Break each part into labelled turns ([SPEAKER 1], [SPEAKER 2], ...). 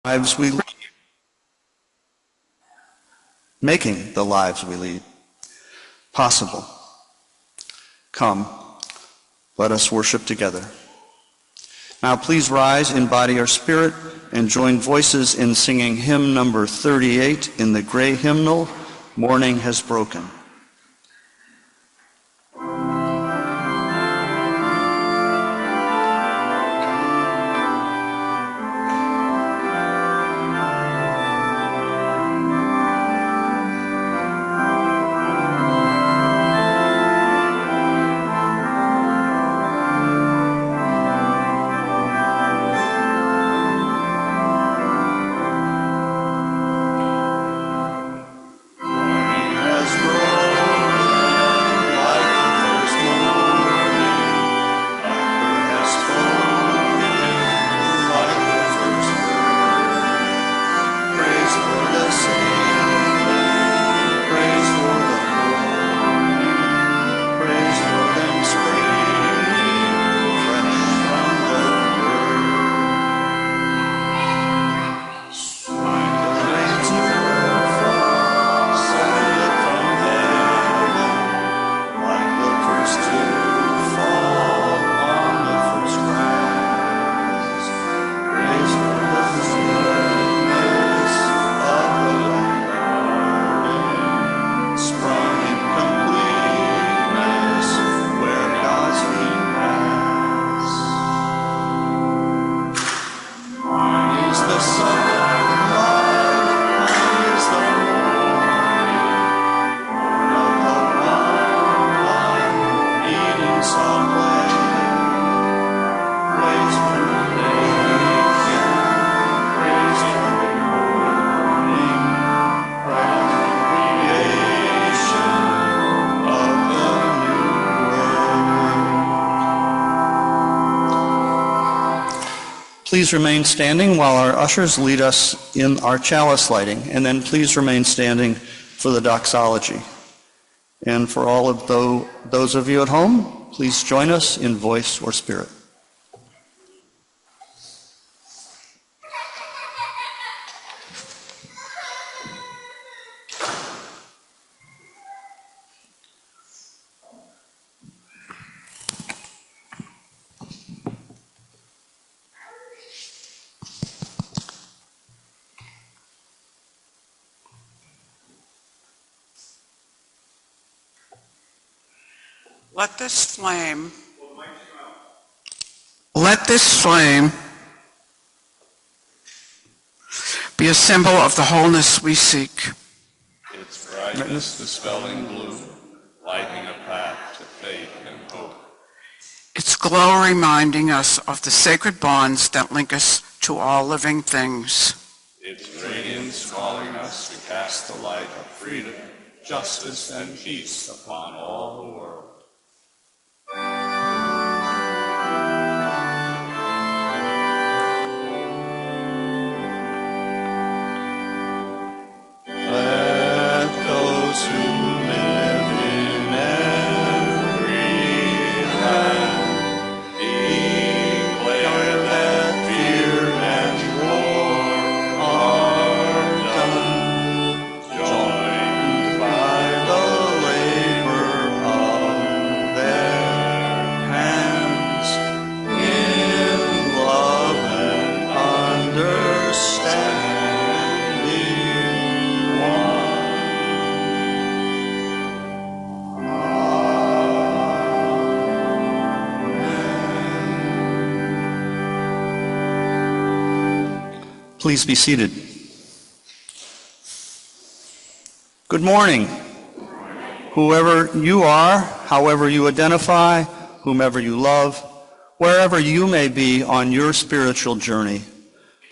[SPEAKER 1] Lives we lead, making the lives we lead possible. Come, let us worship together. Now please rise in body or spirit and join voices in singing hymn number 38 in the gray hymnal, Morning Has Broken. Please remain standing while our ushers lead us in our chalice lighting, and then please remain standing for the doxology. And for all of those of you at home, please join us in voice or spirit.
[SPEAKER 2] Let this flame be a symbol of the wholeness we seek.
[SPEAKER 3] Its brightness dispelling gloom, lighting a path to faith and hope.
[SPEAKER 2] Its glow reminding us of the sacred bonds that link us to all living things.
[SPEAKER 3] Its radiance calling us to cast the light of freedom, justice, and peace upon all the world. Let those who live in every land declare that fear and war are done, joined by the labor of their hands in love and understanding.
[SPEAKER 1] Please be seated. Good morning. Whoever you are, however you identify, whomever you love, wherever you may be on your spiritual journey,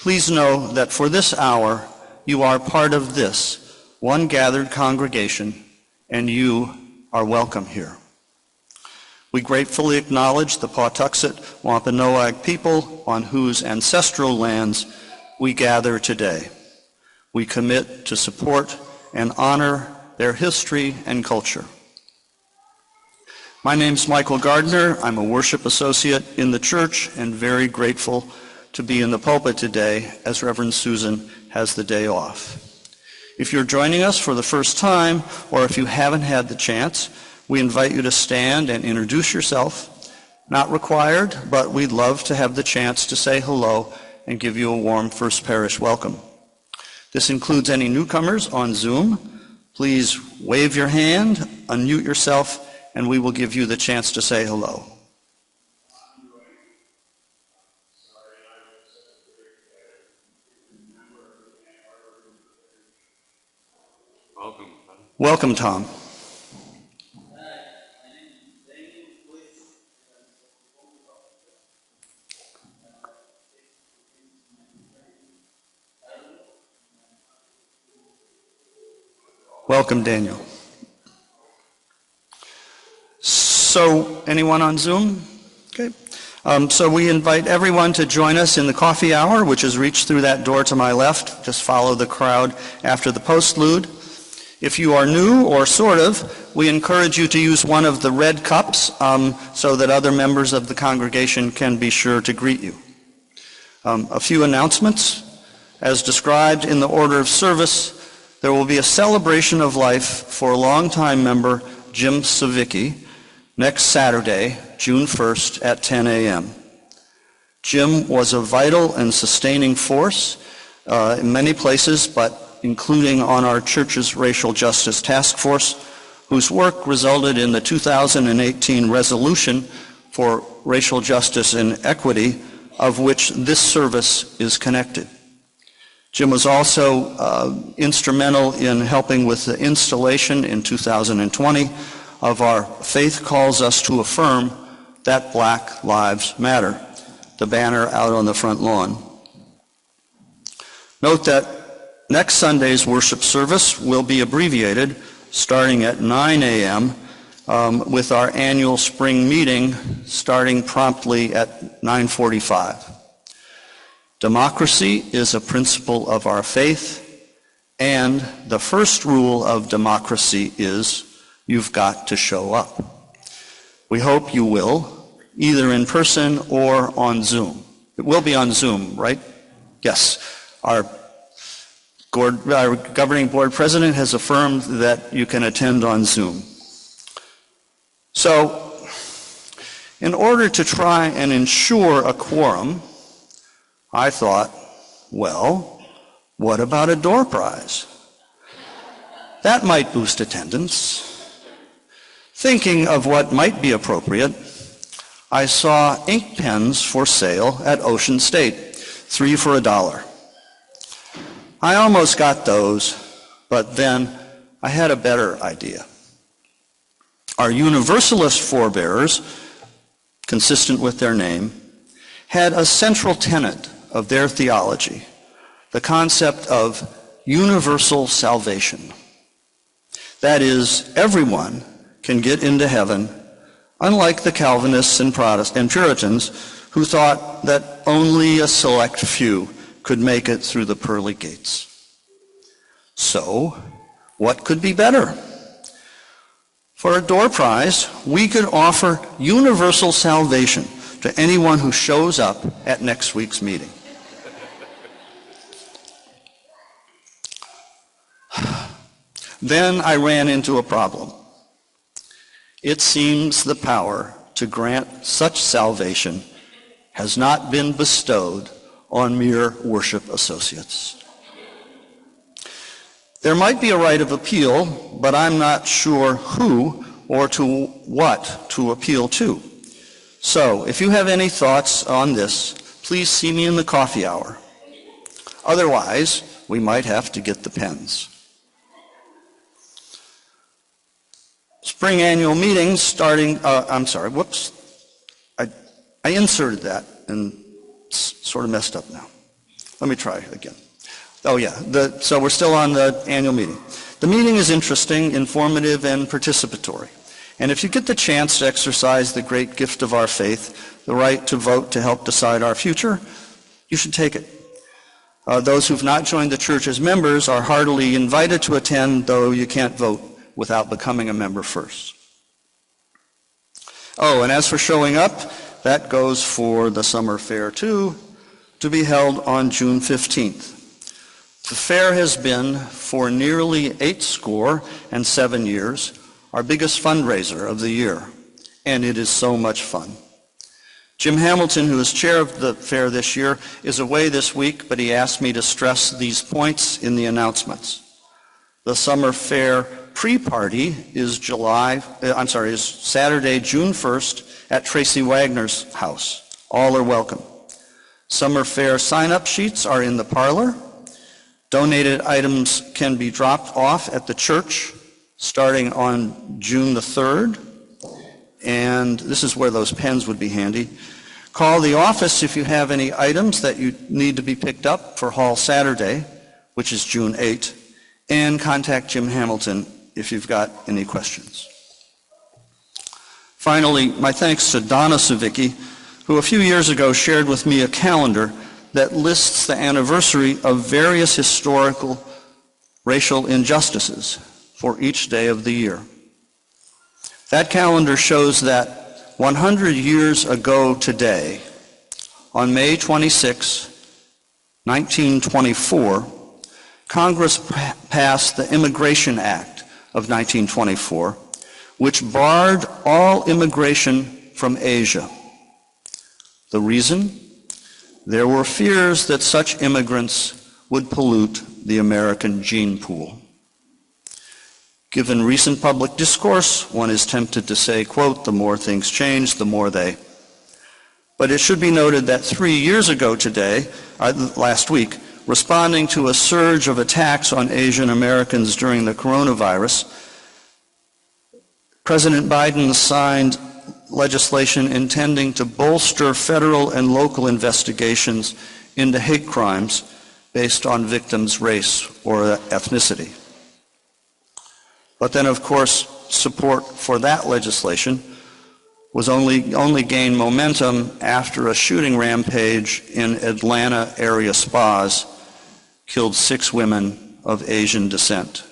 [SPEAKER 1] please know that for this hour you are part of this one gathered congregation, and you are welcome here. We gratefully acknowledge the Pawtuxet Wampanoag people on whose ancestral lands we gather today. We commit to support and honor their history and culture. My name's Michael Gardner. I'm a worship associate in the church and very grateful to be in the pulpit today, as Reverend Susan has the day off. If you're joining us for the first time, or if you haven't had the chance, we invite you to stand and introduce yourself. Not required, but we'd love to have the chance to say hello and give you a warm First Parish welcome. This includes any newcomers on Zoom. Please wave your hand, unmute yourself, and we will give you the chance to say hello.
[SPEAKER 3] Welcome.
[SPEAKER 1] Welcome, Tom. Welcome, Daniel. So, anyone on Zoom? Okay. So we invite everyone to join us in the coffee hour, which is reached through that door to my left. Just follow the crowd after the postlude. If you are new or sort of, we encourage you to use one of the red cups so that other members of the congregation can be sure to greet you. A few announcements. As described in the order of service, there will be a celebration of life for longtime member Jim Savicki next Saturday, June 1st at 10 a.m. Jim was a vital and sustaining force in many places, but including on our church's Racial Justice Task Force, whose work resulted in the 2018 resolution for racial justice and equity, of which this service is connected. Jim was also instrumental in helping with the installation in 2020 of our Faith Calls Us to Affirm That Black Lives Matter, the banner out on the front lawn. Note that next Sunday's worship service will be abbreviated starting at 9 a.m. With our annual spring meeting starting promptly at 9:45. Democracy is a principle of our faith, and the first rule of democracy is you've got to show up. We hope you will, either in person or on Zoom. It will be on Zoom, right? Yes. Our governing board president has affirmed that you can attend on Zoom. So, in order to try and ensure a quorum, I thought, well, what about a door prize? That might boost attendance. Thinking of what might be appropriate, I saw ink pens for sale at Ocean State, 3 for $1. I almost got those, but then I had a better idea. Our Universalist forebears, consistent with their name, had a central tenet of their theology, the concept of universal salvation. That is, everyone can get into heaven, unlike the Calvinists and Puritans who thought that only a select few could make it through the pearly gates. So, what could be better? For a door prize, we could offer universal salvation to anyone who shows up at next week's meeting. Then I ran into a problem. It seems the power to grant such salvation has not been bestowed on mere worship associates. There might be a right of appeal, but I'm not sure who or to what to appeal to. So, if you have any thoughts on this, please see me in the coffee hour. Otherwise, we might have to get the pens. Spring annual meetings starting, I inserted that and sort of messed up now. Let me try again. Oh yeah, so we're still on the annual meeting. The meeting is interesting, informative, and participatory. And if you get the chance to exercise the great gift of our faith, the right to vote to help decide our future, you should take it. Those who've not joined the church as members are heartily invited to attend, though you can't vote without becoming a member first. Oh, and as for showing up, that goes for the summer fair too. to be held on June 15th. The fair has been, for nearly 87 years, our biggest fundraiser of the year, and it is so much fun. Jim Hamilton, who is chair of the fair this year, is away this week, but he asked me to stress these points in the announcements. The summer fair pre-party is Saturday, June 1st at Tracy Wagner's house. All are welcome. Summer fair sign-up sheets are in the parlor. Donated items can be dropped off at the church starting on June the 3rd. And this is where those pens would be handy. Call the office if you have any items that you need to be picked up for Hall Saturday, which is June 8th. And contact Jim Hamilton if you've got any questions. Finally, my thanks to Donna Savicki, who a few years ago shared with me a calendar that lists the anniversary of various historical racial injustices for each day of the year. That calendar shows that 100 years ago today, on May 26, 1924, Congress passed the Immigration Act of 1924, which barred all immigration from Asia. The reason? There were fears that such immigrants would pollute the American gene pool. Given recent public discourse, one is tempted to say, quote, the more things change, the more they. But it should be noted that 3 years ago today, last week, responding to a surge of attacks on Asian Americans during the coronavirus, President Biden signed legislation intending to bolster federal and local investigations into hate crimes based on victims' race or ethnicity. But then, of course, support for that legislation was only gained momentum after a shooting rampage in Atlanta area spas killed 6 women of Asian descent,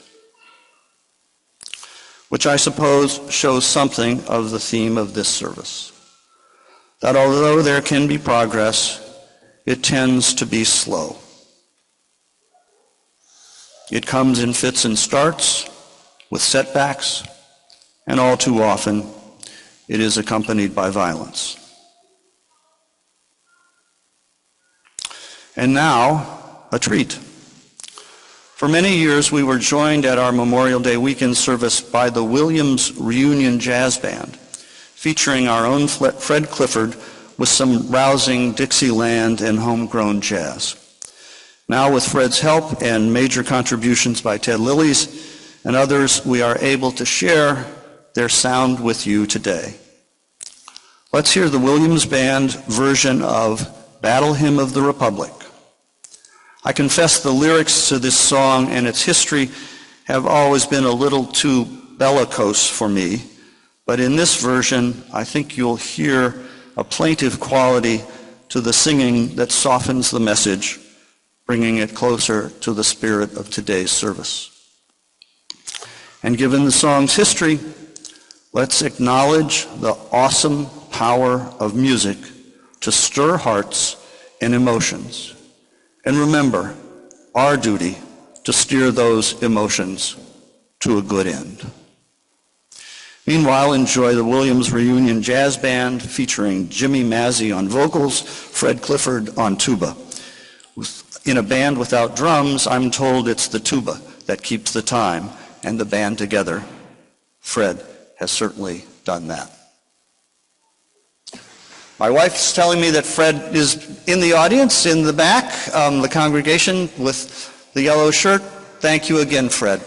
[SPEAKER 1] which I suppose shows something of the theme of this service, that although there can be progress, it tends to be slow. It comes in fits and starts, with setbacks, and all too often, it is accompanied by violence. And now, a treat. For many years, we were joined at our Memorial Day weekend service by the Williams Reunion Jazz Band, featuring our own Fred Clifford with some rousing Dixieland and homegrown jazz. Now, with Fred's help and major contributions by Ted Lillies and others, we are able to share their sound with you today. Let's hear the Williams Band version of Battle Hymn of the Republic. I confess the lyrics to this song and its history have always been a little too bellicose for me, but in this version, I think you'll hear a plaintive quality to the singing that softens the message, bringing it closer to the spirit of today's service. And given the song's history, let's acknowledge the awesome power of music to stir hearts and emotions. And remember our duty to steer those emotions to a good end. Meanwhile, enjoy the Williams Reunion Jazz Band featuring Jimmy Mazzy on vocals, Fred Clifford on tuba. In a band without drums, I'm told it's the tuba that keeps the time and the band together. Fred has certainly done that. My wife's telling me that Fred is in the audience, in the back, the congregation with the yellow shirt. Thank you again, Fred.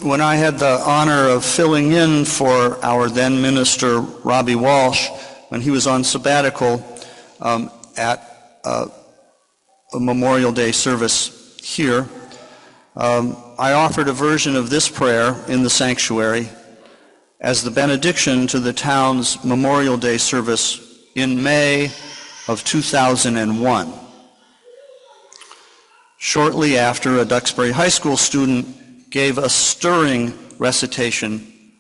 [SPEAKER 1] when I had the honor of filling in for our then minister, Robbie Walsh, when he was on sabbatical at a Memorial Day service here, I offered a version of this prayer in the sanctuary as the benediction to the town's Memorial Day service in May of 2001. Shortly after, a Duxbury High School student gave a stirring recitation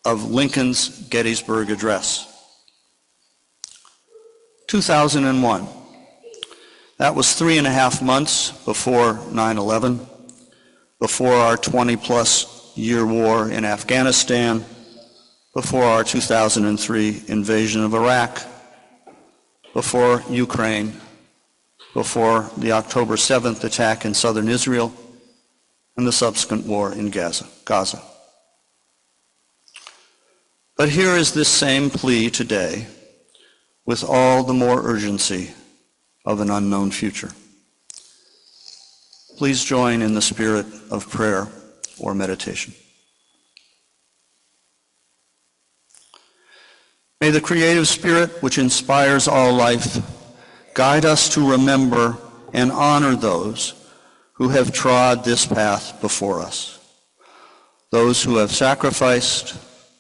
[SPEAKER 1] of Lincoln's Gettysburg Address. 2001. That was 3.5 months before 9/11, before our 20-plus year war in Afghanistan, before our 2003 invasion of Iraq, before Ukraine, before the October 7th attack in southern Israel, and the subsequent war in Gaza. But here is this same plea today, with all the more urgency of an unknown future. Please join in the spirit of prayer or meditation. May the creative spirit which inspires all life guide us to remember and honor those who have trod this path before us, those who have sacrificed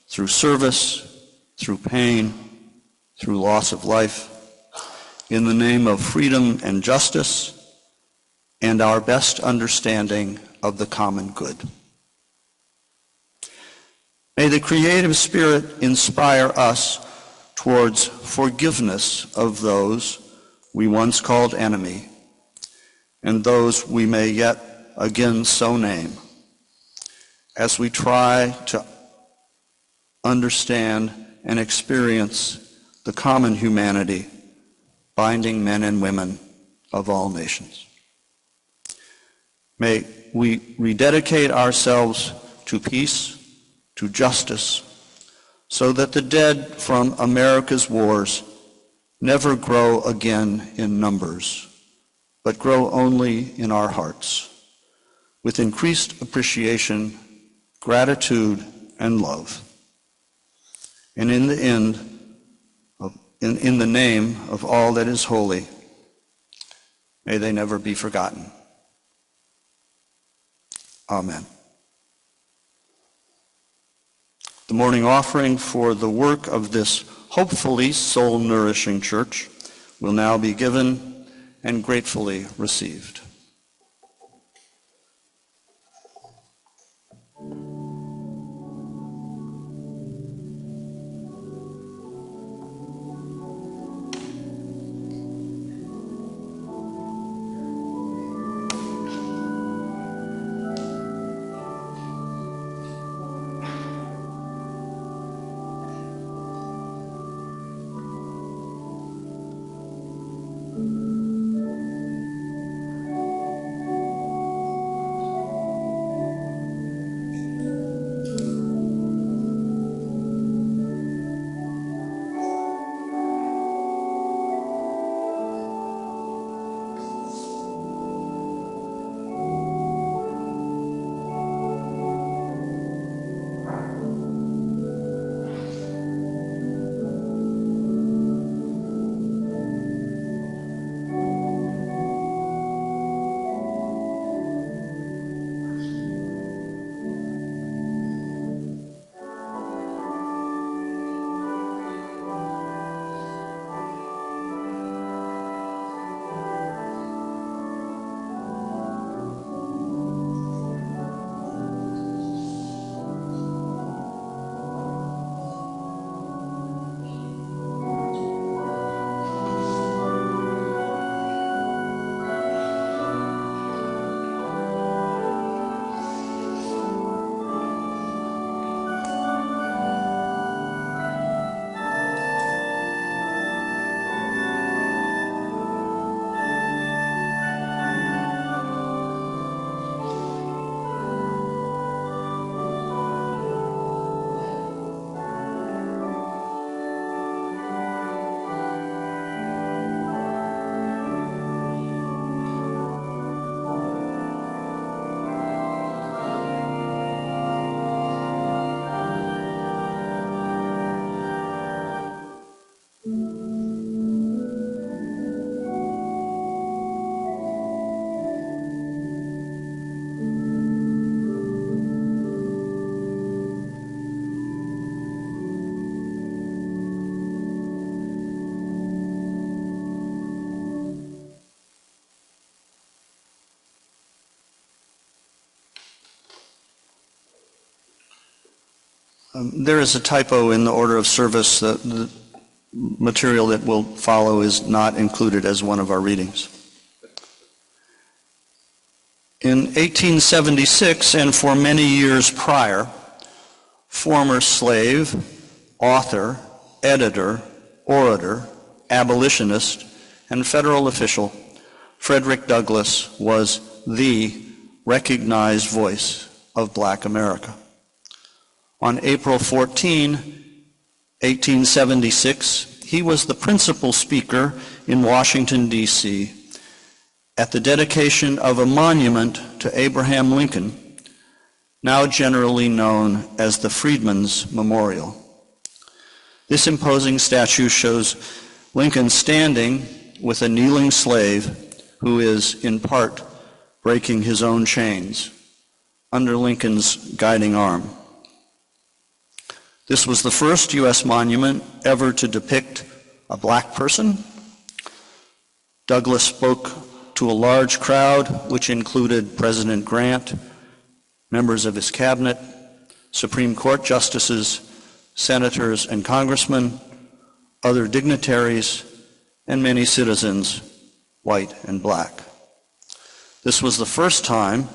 [SPEAKER 1] through service, through pain, through loss of life, in the name of freedom and justice and our best understanding of the common good. May the creative spirit inspire us towards forgiveness of those we once called enemy and those we may yet again so name, as we try to understand and experience the common humanity binding men and women of all nations. May we rededicate ourselves to peace, to justice, so that the dead from America's wars never grow again in numbers, but grow only in our hearts, with increased appreciation, gratitude, and love. And in the end, in the name of all that is holy, may they never be forgotten. Amen. The morning offering for the work of this hopefully soul-nourishing church will now be given and gratefully received. There is a typo in the order of service. The material that will follow is not included as one of our readings. In 1876, and for many years prior, former slave, author, editor, orator, abolitionist, and federal official Frederick Douglass was the recognized voice of Black America. On April 14, 1876, he was the principal speaker in Washington, D.C., at the dedication of a monument to Abraham Lincoln, now generally known as the Freedmen's Memorial. This imposing statue shows Lincoln standing with a kneeling slave who is, in part, breaking his own chains under Lincoln's guiding arm. This was the first U.S. monument ever to depict a black person. Douglass spoke to a large crowd, which included President Grant, members of his cabinet, Supreme Court justices, senators and congressmen, other dignitaries, and many citizens, white and black. This was the first time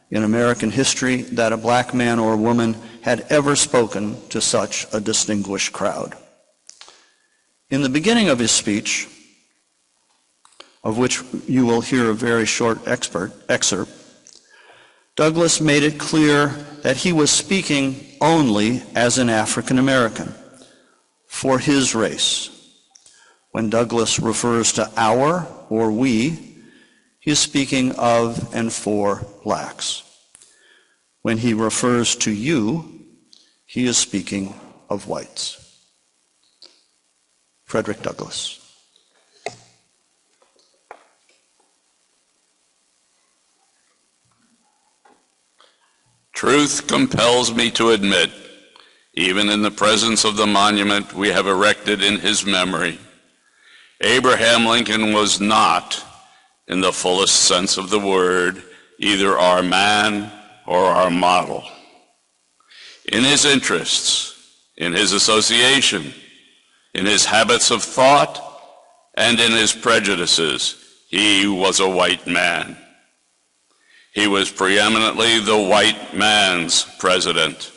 [SPEAKER 1] in American history that a black man or woman had ever spoken to such a distinguished crowd. In the beginning of his speech, of which you will hear a very short excerpt, Douglass made it clear that he was speaking only as an African American for his race. When Douglass refers to our or we, he is speaking of and for blacks. When he refers to you, he is speaking of whites. Frederick Douglass.
[SPEAKER 3] Truth compels me to admit, even in the presence of the monument we have erected in his memory, Abraham Lincoln was not, in the fullest sense of the word, either our man or our model. In his interests, in his association, in his habits of thought, and in his prejudices, he was a white man. He was preeminently the white man's president,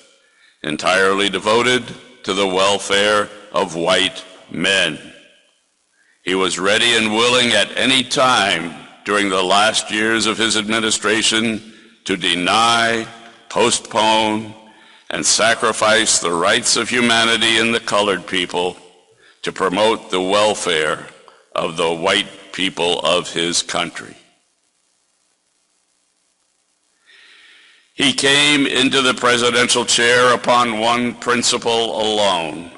[SPEAKER 3] entirely devoted to the welfare of white men. He was ready and willing at any time during the last years of his administration to deny, postpone, and sacrifice the rights of humanity and the colored people to promote the welfare of the white people of his country. He came into the presidential chair upon one principle alone,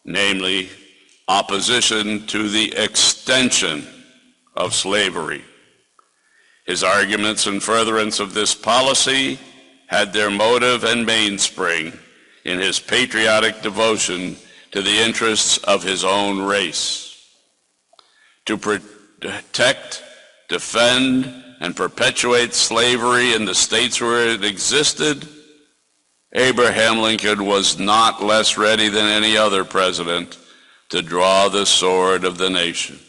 [SPEAKER 3] namely opposition to the extension of slavery. His arguments in furtherance of this policy had their motive and mainspring in his patriotic devotion to the interests of his own race. To protect, defend, and perpetuate slavery in the states where it existed, Abraham Lincoln was not less ready than any other president to draw the sword of the nation.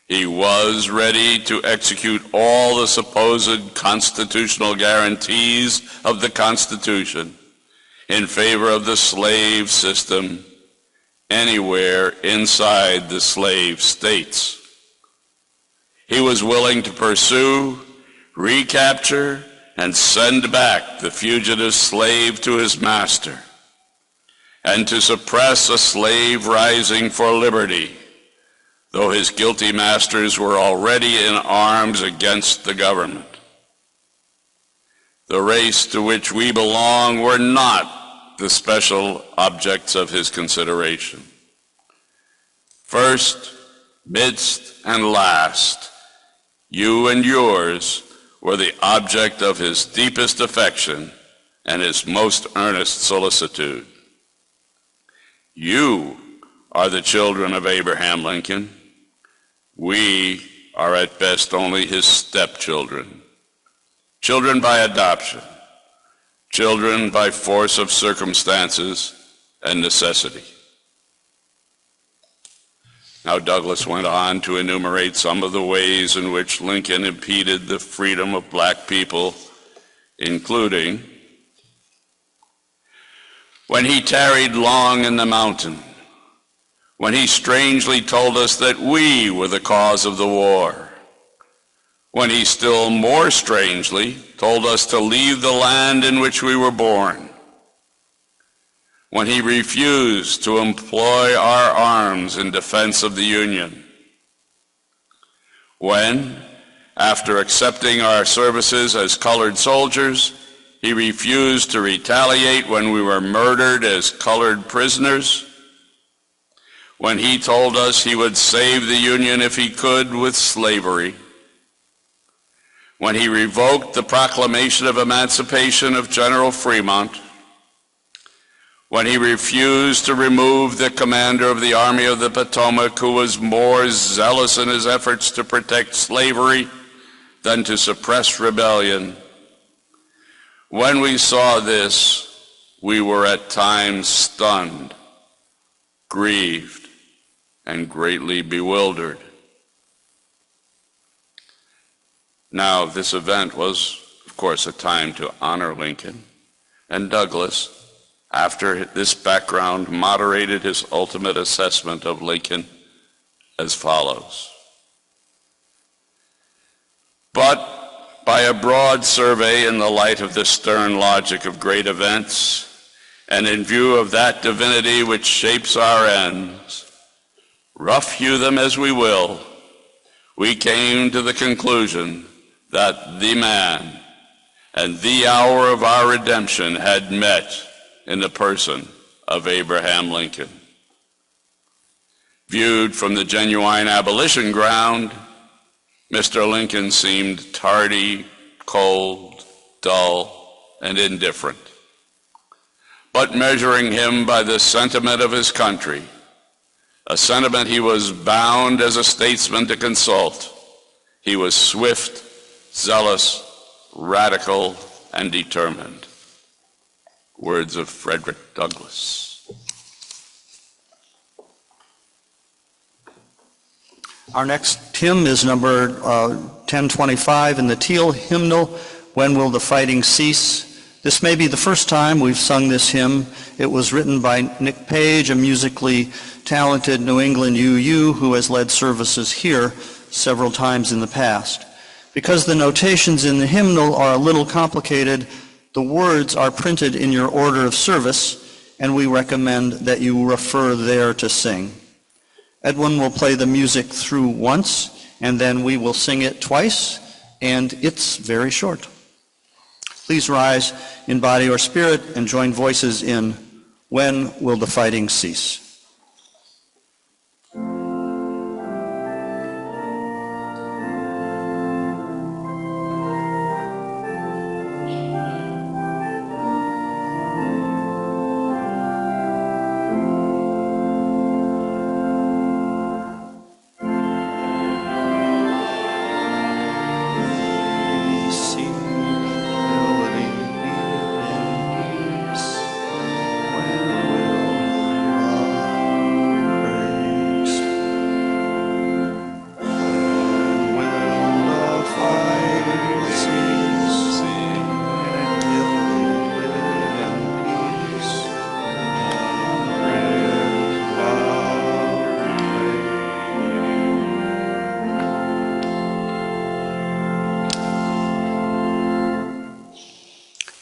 [SPEAKER 3] He was ready to execute all the supposed constitutional guarantees of the Constitution in favor of the slave system anywhere inside the slave states. He was willing to pursue, recapture, and send back the fugitive slave to his master, and to suppress a slave rising for liberty, though his guilty masters were already in arms against the government. The race to which we belong were not the special objects of his consideration. First, midst, and last, you and yours were the object of his deepest affection and his most earnest solicitude. You are the children of Abraham Lincoln. We are at best only his stepchildren, children by adoption, children by force of circumstances and necessity. Now, Douglass went on to enumerate some of the ways in which Lincoln impeded the freedom of black people, including when he tarried long in the mountain, when he strangely told us that we were the cause of the war, when he still more strangely told us to leave the land in which we were born, when he refused to employ our arms in defense of the Union, when, after accepting our services as colored soldiers, he refused to retaliate when we were murdered as colored prisoners, when he told us he would save the Union if he could with slavery, when he revoked the proclamation of emancipation of General Fremont, when he refused to remove the commander of the Army of the Potomac, who was more zealous in his efforts to protect slavery than to suppress rebellion. When we saw this, we were at times stunned, grieved, and greatly bewildered. Now, this event was, of course, a time to honor Lincoln, and Douglass, after this background, moderated his ultimate assessment of Lincoln as follows. But by a broad survey in the light of the stern logic of great events, and in view of that divinity which shapes our ends, rough hew them as we will, we came to the conclusion that the man and the hour of our redemption had met in the person of Abraham Lincoln. Viewed from the genuine abolition ground, Mr. Lincoln seemed tardy, cold, dull, and indifferent. But measuring him by the sentiment of his country, a sentiment he was bound as a statesman to consult, he was swift, zealous, radical, and determined. Words of Frederick Douglass.
[SPEAKER 1] Our next hymn is number 1025 in the Teal hymnal, When Will the Fighting Cease? This may be the first time we've sung this hymn. It was written by Nick Page, a musically talented New England UU who has led services here several times in the past. Because the notations in the hymnal are a little complicated, the words are printed in your order of service, and we recommend that you refer there to sing. Edwin will play the music through once, and then we will sing it twice, and it's very short. Please rise in body or spirit and join voices in When Will the Fighting Cease?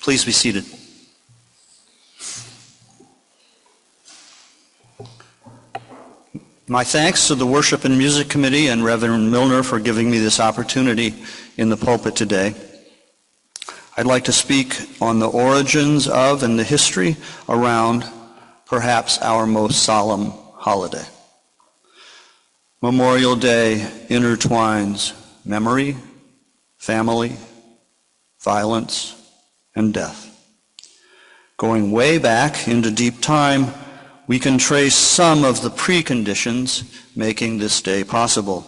[SPEAKER 1] Please be seated. My thanks to the Worship and Music Committee and Reverend Milner for giving me this opportunity in the pulpit today. I'd like to speak on the origins of and the history around perhaps our most solemn holiday. Memorial Day intertwines memory, family, violence, and death. Going way back into deep time, we can trace some of the preconditions making this day possible.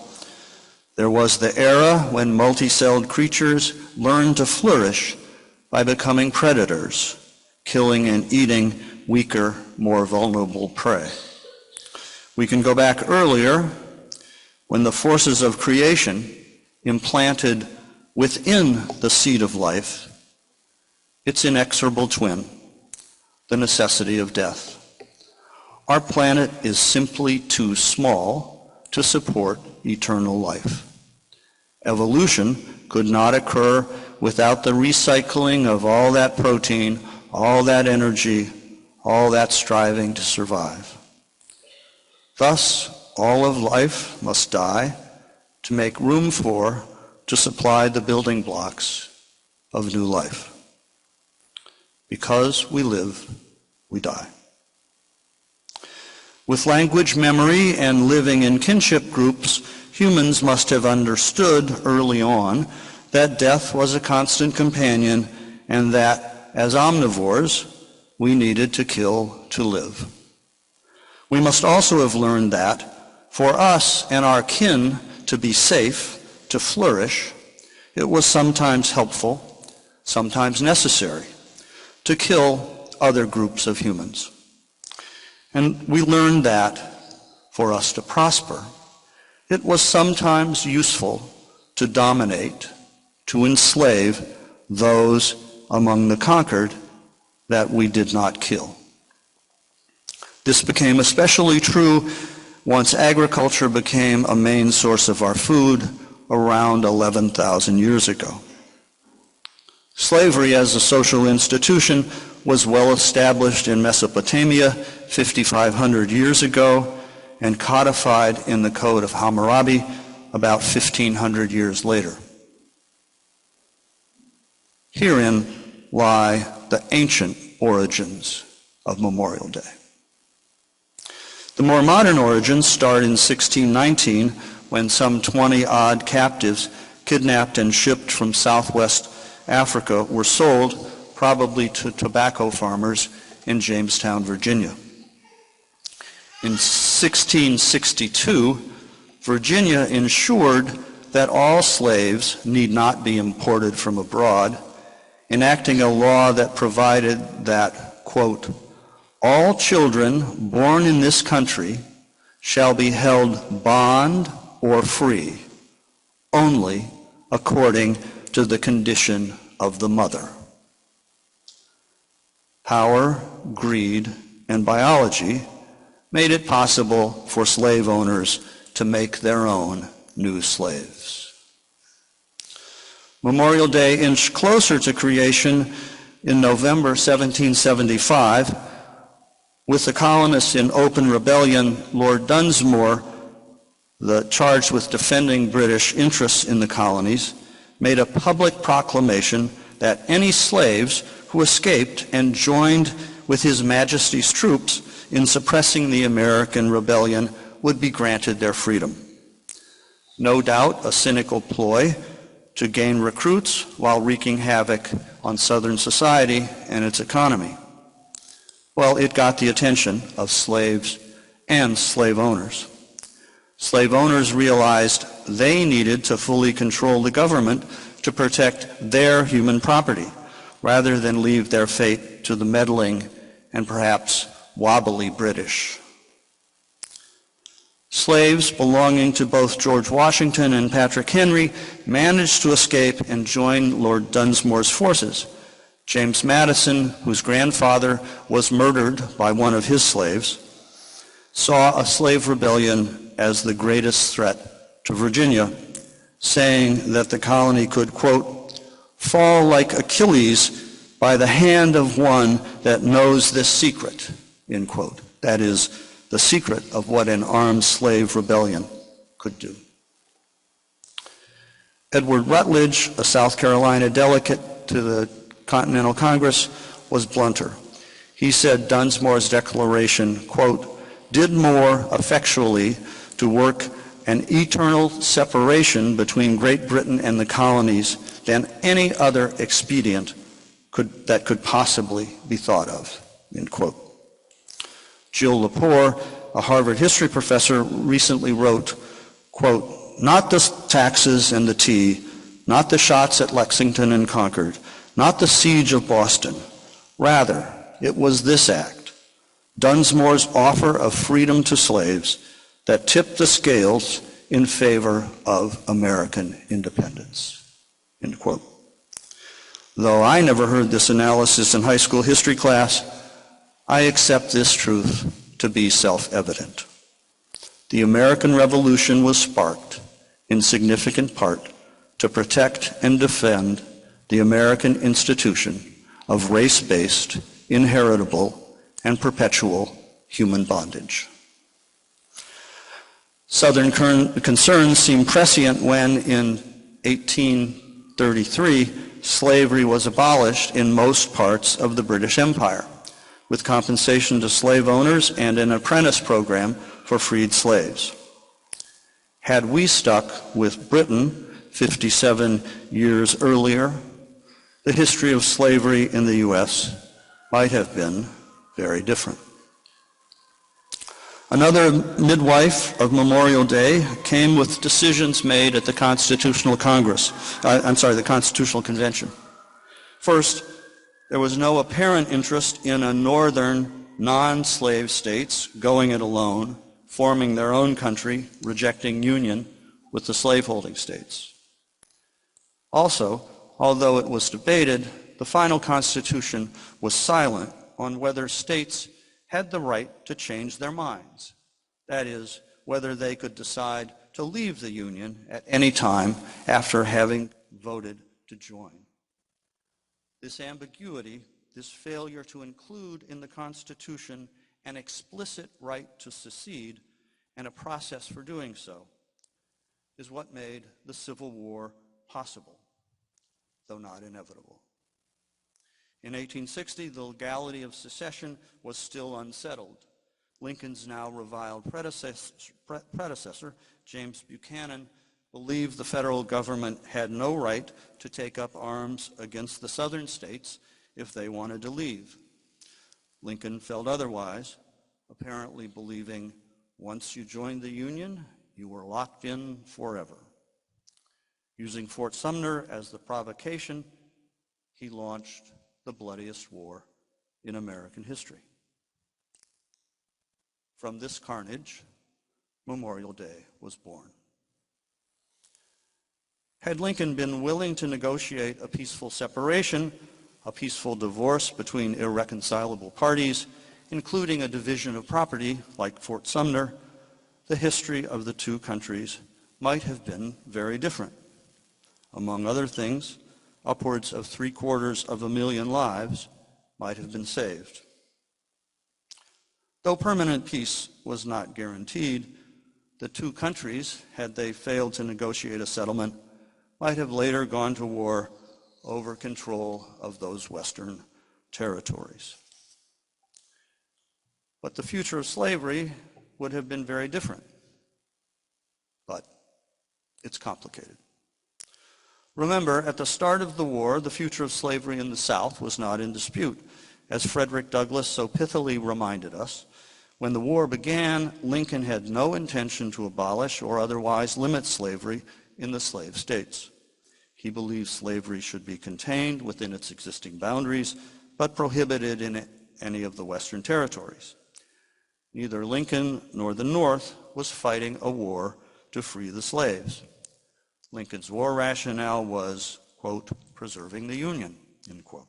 [SPEAKER 1] There was the era when multicelled creatures learned to flourish by becoming predators, killing and eating weaker, more vulnerable prey. We can go back earlier when the forces of creation implanted within the seed of life its inexorable twin, the necessity of death. Our planet is simply too small to support eternal life. Evolution could not occur without the recycling of all that protein, all that energy, all that striving to survive. Thus, all of life must die to make room for, to supply the building blocks of new life. Because we live, we die. With language, memory, and living in kinship groups, humans must have understood early on that death was a constant companion and that, as omnivores, we needed to kill to live. We must also have learned that, for us and our kin to be safe, to flourish, it was sometimes helpful, sometimes necessary, to kill other groups of humans. And we learned that, for us to prosper, it was sometimes useful to dominate, to enslave those among the conquered that we did not kill. This became especially true once agriculture became a main source of our food around 11,000 years ago. Slavery as a social institution was well established in Mesopotamia 5,500 years ago and codified in the Code of Hammurabi about 1,500 years later. Herein lie the ancient origins of Memorial Day. The more modern origins start in 1619 when some 20-odd captives kidnapped and shipped from Southwest Africa were sold, probably to tobacco farmers in Jamestown, Virginia. In 1662, Virginia ensured that all slaves need not be imported from abroad, enacting a law that provided that, quote, all children born in this country shall be held bond or free, only according to the condition of the mother. Power, greed, and biology made it possible for slave owners to make their own new slaves. Memorial Day inched closer to creation in November 1775, with the colonists in open rebellion. Lord Dunsmore, charged with defending British interests in the colonies, made a public proclamation that any slaves who escaped and joined with His Majesty's troops in suppressing the American rebellion would be granted their freedom. No doubt a cynical ploy to gain recruits while wreaking havoc on Southern society and its economy. Well, it got the attention of slaves and slave owners. Slave owners realized they needed to fully control the government to protect their human property, rather than leave their fate to the meddling and perhaps wobbly British. Slaves belonging to both George Washington and Patrick Henry managed to escape and join Lord Dunsmore's forces. James Madison, whose grandfather was murdered by one of his slaves, saw a slave rebellion as the greatest threat to Virginia, saying that the colony could, quote, fall like Achilles by the hand of one that knows this secret, end quote. That is, the secret of what an armed slave rebellion could do. Edward Rutledge, a South Carolina delegate to the Continental Congress, was blunter. He said Dunsmore's declaration, quote, did more effectually to work an eternal separation between Great Britain and the colonies than any other expedient that could possibly be thought of, end quote. Jill Lepore, a Harvard history professor, recently wrote, quote, not the taxes and the tea, not the shots at Lexington and Concord, not the siege of Boston. Rather, it was this act, Dunsmore's offer of freedom to slaves, that tipped the scales in favor of American independence." End quote. Though I never heard this analysis in high school history class, I accept this truth to be self-evident. The American Revolution was sparked, in significant part, to protect and defend the American institution of race-based, inheritable, and perpetual human bondage. Southern concerns seemed prescient when, in 1833, slavery was abolished in most parts of the British Empire, with compensation to slave owners and an apprentice program for freed slaves. Had we stuck with Britain 57 years earlier, the history of slavery in the U.S. might have been very different. Another midwife of Memorial Day came with decisions made at the Constitutional the Constitutional Convention. First, there was no apparent interest in a northern non-slave states going it alone, forming their own country, rejecting union with the slaveholding states. Also, although it was debated, the final Constitution was silent on whether states had the right to change their minds. That is, whether they could decide to leave the Union at any time after having voted to join. This ambiguity, this failure to include in the Constitution an explicit right to secede and a process for doing so, is what made the Civil War possible, though not inevitable. In 1860, the legality of secession was still unsettled. Lincoln's now reviled predecessor, James Buchanan, believed the federal government had no right to take up arms against the southern states if they wanted to leave. Lincoln felt otherwise, apparently believing once you joined the Union, you were locked in forever. Using Fort Sumner as the provocation, he launched the bloodiest war in American history. From this carnage, Memorial Day was born. Had Lincoln been willing to negotiate a peaceful separation, a peaceful divorce between irreconcilable parties, including a division of property like Fort Sumner, the history of the two countries might have been very different. Among other things, upwards of 750,000 lives might have been saved. Though permanent peace was not guaranteed, the two countries, had they failed to negotiate a settlement, might have later gone to war over control of those Western territories. But the future of slavery would have been very different. But it's complicated. Remember, at the start of the war, the future of slavery in the South was not in dispute. As Frederick Douglass so pithily reminded us, when the war began, Lincoln had no intention to abolish or otherwise limit slavery in the slave states. He believed slavery should be contained within its existing boundaries, but prohibited in any of the Western territories. Neither Lincoln nor the North was fighting a war to free the slaves. Lincoln's war rationale was, quote, preserving the Union, end quote,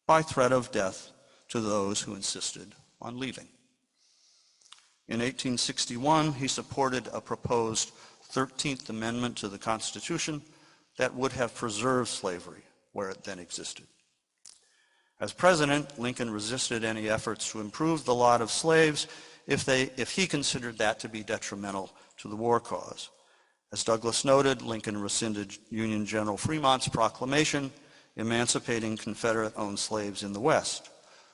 [SPEAKER 1] by threat of death to those who insisted on leaving. In 1861, he supported a proposed 13th Amendment to the Constitution that would have preserved slavery where it then existed. As president, Lincoln resisted any efforts to improve the lot of slaves if he considered that to be detrimental to the war cause. As Douglass noted, Lincoln rescinded Union General Fremont's proclamation emancipating Confederate-owned slaves in the West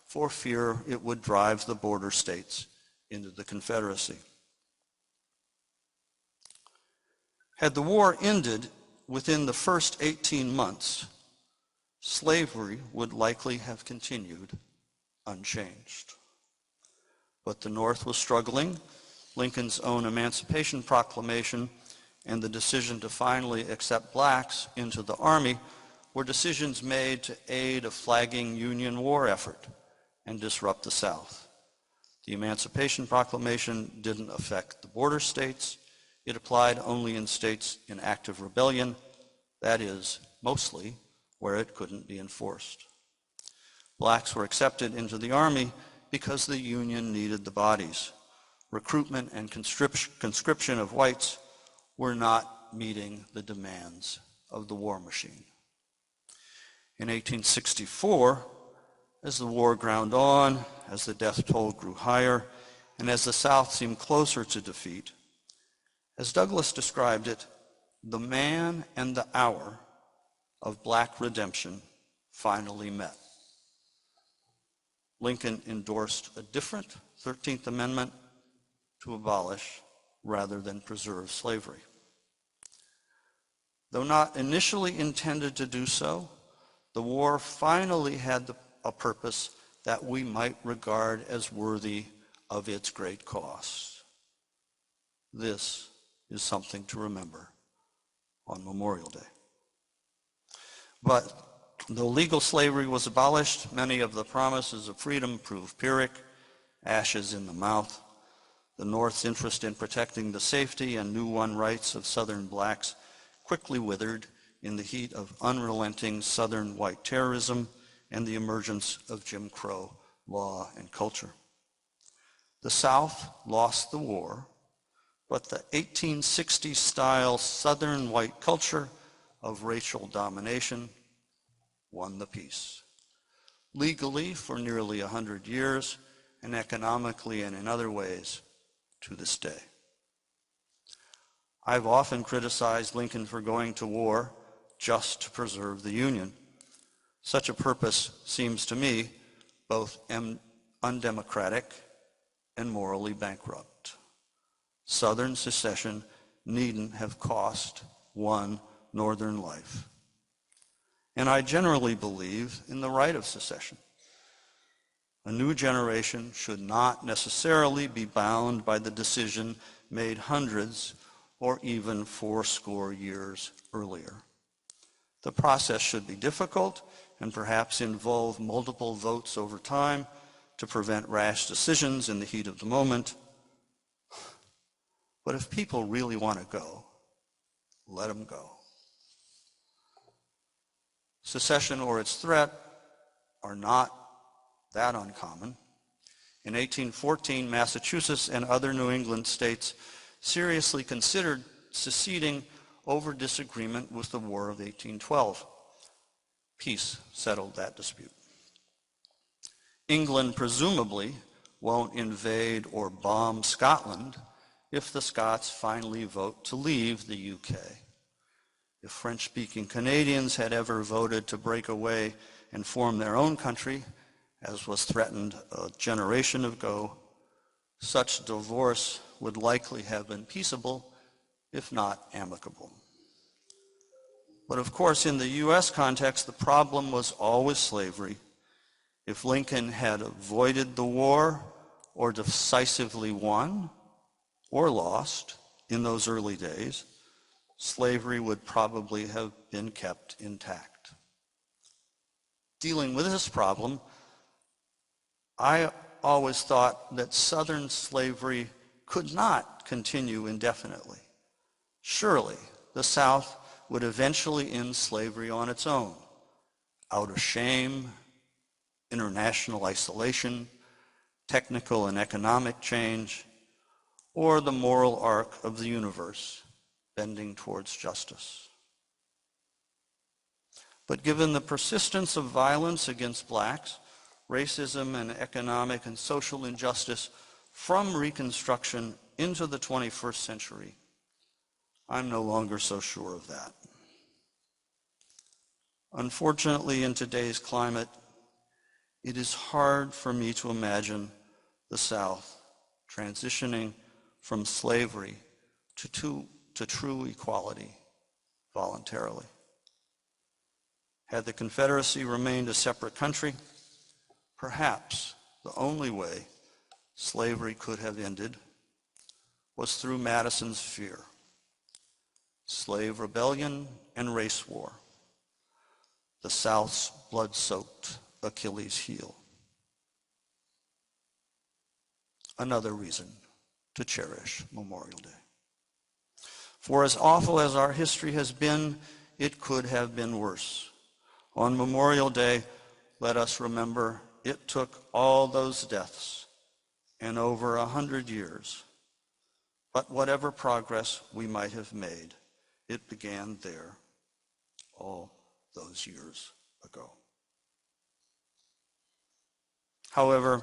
[SPEAKER 1] for fear it would drive the border states into the Confederacy. Had the war ended within the first 18 months, slavery would likely have continued unchanged. But the North was struggling. Lincoln's own Emancipation Proclamation and the decision to finally accept blacks into the Army were decisions made to aid a flagging Union war effort and disrupt the South. The Emancipation Proclamation didn't affect the border states. It applied only in states in active rebellion, that is, mostly where it couldn't be enforced. Blacks were accepted into the Army because the Union needed the bodies. Recruitment and conscription of whites were not meeting the demands of the war machine. In 1864, as the war ground on, as the death toll grew higher, and as the South seemed closer to defeat, as Douglass described it, the man and the hour of black redemption finally met. Lincoln endorsed a different 13th Amendment to abolish rather than preserve slavery. Though not initially intended to do so, the war finally had a purpose that we might regard as worthy of its great cost. This is something to remember on Memorial Day. But though legal slavery was abolished, many of the promises of freedom proved Pyrrhic, ashes in the mouth. The North's interest in protecting the safety and new-won rights of Southern blacks quickly withered in the heat of unrelenting Southern white terrorism and the emergence of Jim Crow law and culture. The South lost the war, but the 1860s-style Southern white culture of racial domination won the peace. Legally for nearly 100 years, and economically and in other ways to this day. I've often criticized Lincoln for going to war just to preserve the Union. Such a purpose seems to me both undemocratic and morally bankrupt. Southern secession needn't have cost one Northern life. And I generally believe in the right of secession. A new generation should not necessarily be bound by the decision made hundreds or even 80 years earlier. The process should be difficult and perhaps involve multiple votes over time to prevent rash decisions in the heat of the moment. But if people really want to go, let them go. Secession or its threat are not that uncommon. In 1814, Massachusetts and other New England states seriously considered seceding over disagreement with the War of 1812. Peace settled that dispute. England presumably won't invade or bomb Scotland if the Scots finally vote to leave the UK. If French-speaking Canadians had ever voted to break away and form their own country, as was threatened a generation ago, such divorce would likely have been peaceable, if not amicable. But of course, in the U.S. context, the problem was always slavery. If Lincoln had avoided the war or decisively won or lost in those early days, slavery would probably have been kept intact. Dealing with this problem, I always thought that Southern slavery could not continue indefinitely. Surely the South would eventually end slavery on its own, out of shame, international isolation, technical and economic change, or the moral arc of the universe bending towards justice. But given the persistence of violence against blacks, racism and economic and social injustice from Reconstruction into the 21st century, I'm no longer so sure of that. Unfortunately, in today's climate, it is hard for me to imagine the South transitioning from slavery to true equality voluntarily. Had the Confederacy remained a separate country, perhaps the only way slavery could have ended was through Madison's fear: slave rebellion and race war. the South's blood-soaked Achilles heel. Another reason to cherish Memorial Day. For as awful as our history has been, it could have been worse. On Memorial Day, let us remember it took all those deaths and over 100 years. But whatever progress we might have made, it began there all those years ago. However,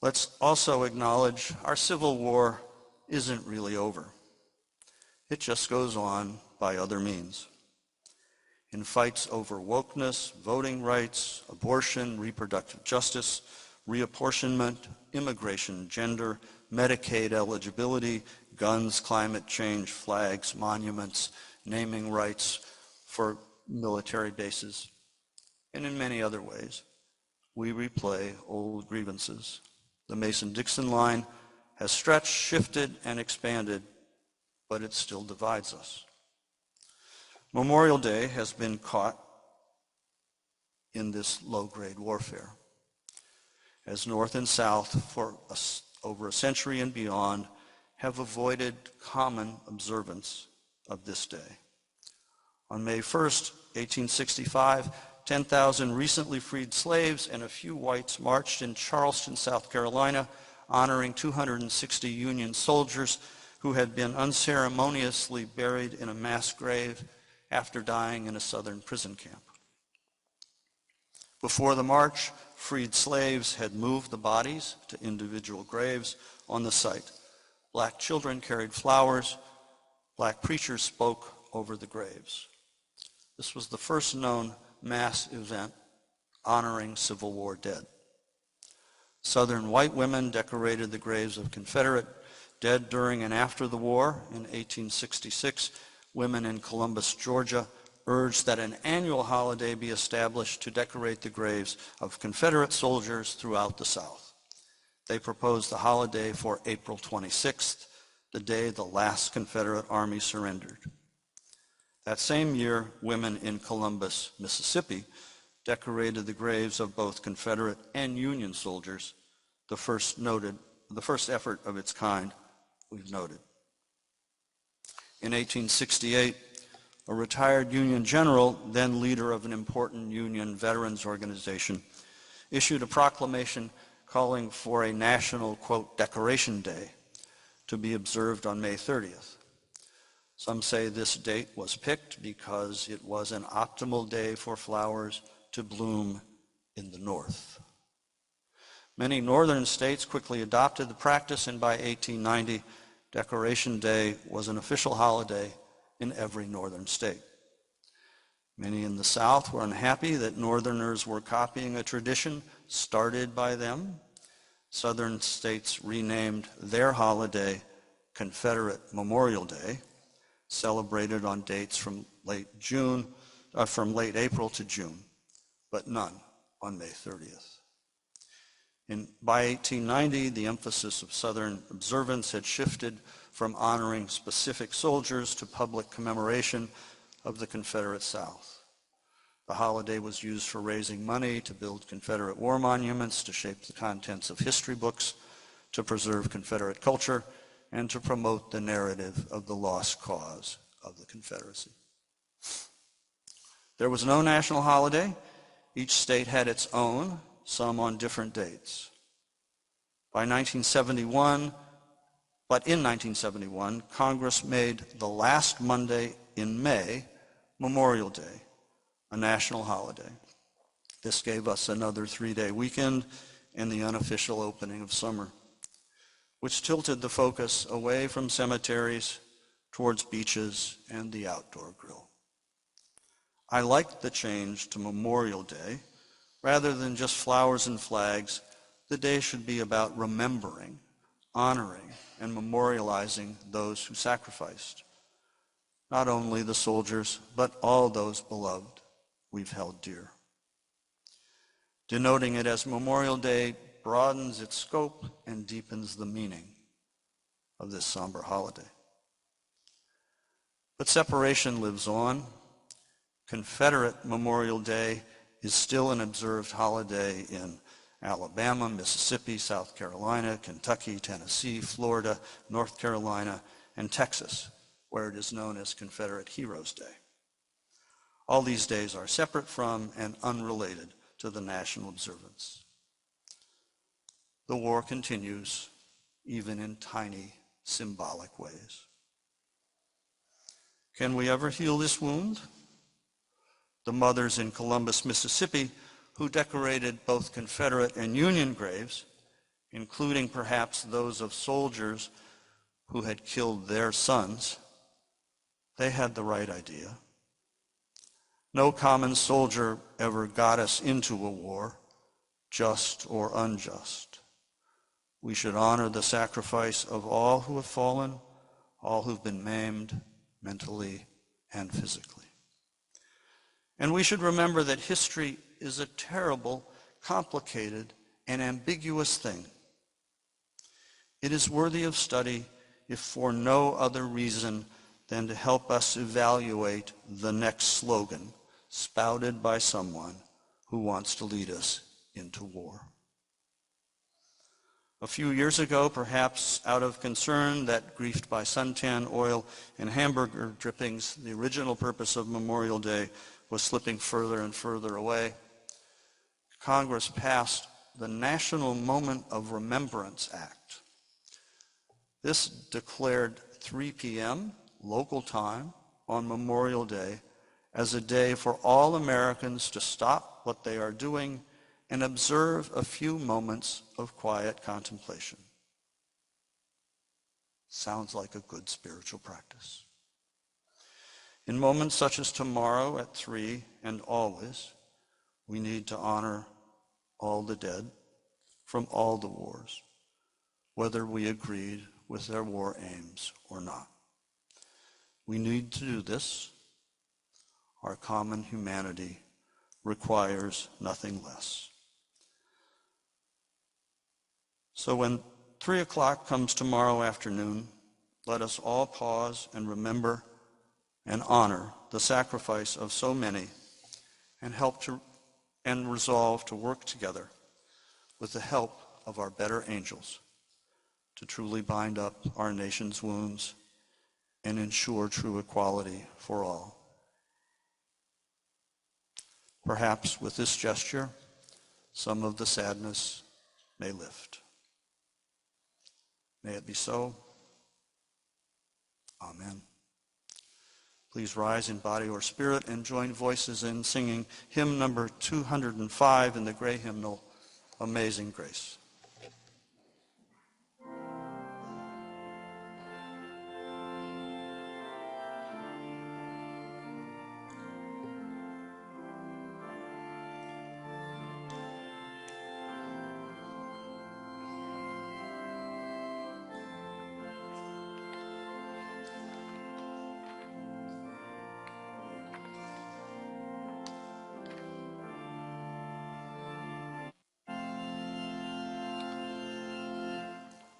[SPEAKER 1] let's also acknowledge our Civil War isn't really over. It just goes on by other means. In fights over wokeness, voting rights, abortion, reproductive justice, reapportionment, immigration, gender, Medicaid eligibility, guns, climate change, flags, monuments, naming rights for military bases, and in many other ways, we replay old grievances. The Mason-Dixon line has stretched, shifted, and expanded, but it still divides us. Memorial Day has been caught in this low-grade warfare, as North and South for over a century and beyond have avoided common observance of this day. On May 1st, 1865, 10,000 recently freed slaves and a few whites marched in Charleston, South Carolina, honoring 260 Union soldiers who had been unceremoniously buried in a mass grave after dying in a Southern prison camp. Before the march, freed slaves had moved the bodies to individual graves on the site. Black children carried flowers. Black preachers spoke over the graves. This was the first known mass event honoring Civil War dead. Southern white women decorated the graves of Confederate dead during and after the war. In 1866, women in Columbus, Georgia, urged that an annual holiday be established to decorate the graves of Confederate soldiers throughout the South. They proposed the holiday for April 26th, the day the last Confederate army surrendered. That same year, women in Columbus, Mississippi, decorated the graves of both Confederate and Union soldiers, the first effort of its kind we've noted. In 1868, a retired Union general, then leader of an important Union veterans organization, issued a proclamation calling for a national, quote, Decoration Day to be observed on May 30th. Some say this date was picked because it was an optimal day for flowers to bloom in the North. Many northern states quickly adopted the practice, and by 1890, Decoration Day was an official holiday in every northern state. Many in the South were unhappy that Northerners were copying a tradition started by them. Southern states renamed their holiday Confederate Memorial Day, celebrated on dates from late April to June, but none on May 30th. By 1890, the emphasis of Southern observance had shifted from honoring specific soldiers to public commemoration of the Confederate South. The holiday was used for raising money to build Confederate war monuments, to shape the contents of history books, to preserve Confederate culture, and to promote the narrative of the lost cause of the Confederacy. There was no national holiday. Each state had its own, some on different dates. But in 1971, Congress made the last Monday in May, Memorial Day, a national holiday. This gave us another 3-day weekend and the unofficial opening of summer, which tilted the focus away from cemeteries towards beaches and the outdoor grill. I liked the change to Memorial Day. Rather than just flowers and flags, the day should be about remembering, honoring, and memorializing those who sacrificed. Not only the soldiers, but all those beloved we've held dear. Denoting it as Memorial Day broadens its scope and deepens the meaning of this somber holiday. But separation lives on. Confederate Memorial Day is still an observed holiday in Alabama, Mississippi, South Carolina, Kentucky, Tennessee, Florida, North Carolina, and Texas, where it is known as Confederate Heroes Day. All these days are separate from and unrelated to the national observance. The war continues, even in tiny, symbolic ways. Can we ever heal this wound? The mothers in Columbus, Mississippi, who decorated both Confederate and Union graves, including perhaps those of soldiers who had killed their sons, they had the right idea. No common soldier ever got us into a war, just or unjust. We should honor the sacrifice of all who have fallen, all who've been maimed mentally and physically. And we should remember that history is a terrible, complicated, and ambiguous thing. It is worthy of study if for no other reason than to help us evaluate the next slogan spouted by someone who wants to lead us into war. A few years ago, perhaps out of concern that griefed by suntan oil and hamburger drippings, the original purpose of Memorial Day was slipping further and further away, Congress passed the National Moment of Remembrance Act. This declared 3 p.m. local time on Memorial Day as a day for all Americans to stop what they are doing and observe a few moments of quiet contemplation. Sounds like a good spiritual practice. In moments such as tomorrow at 3 and always, we need to honor all the dead from all the wars, whether we agreed with their war aims or not. We need to do this. Our common humanity requires nothing less. So when 3 o'clock comes tomorrow afternoon, let us all pause and remember and honor the sacrifice of so many and resolve to work together with the help of our better angels to truly bind up our nation's wounds and ensure true equality for all. Perhaps with this gesture, some of the sadness may lift. May it be so. Amen. Please rise in body or spirit and join voices in singing hymn number 205 in the gray hymnal, Amazing Grace.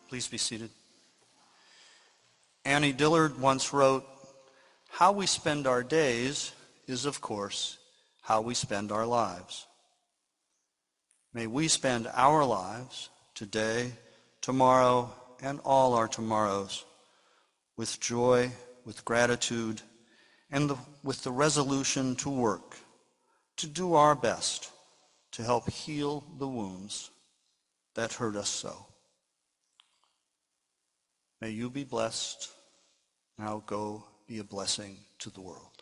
[SPEAKER 1] Please be seated. Annie Dillard once wrote, "How we spend our days is, of course, how we spend our lives." May we spend our lives today, tomorrow, and all our tomorrows with joy, with gratitude, and with the resolution to work, to do our best to help heal the wounds that hurt us so. May you be blessed. Now go be a blessing to the world.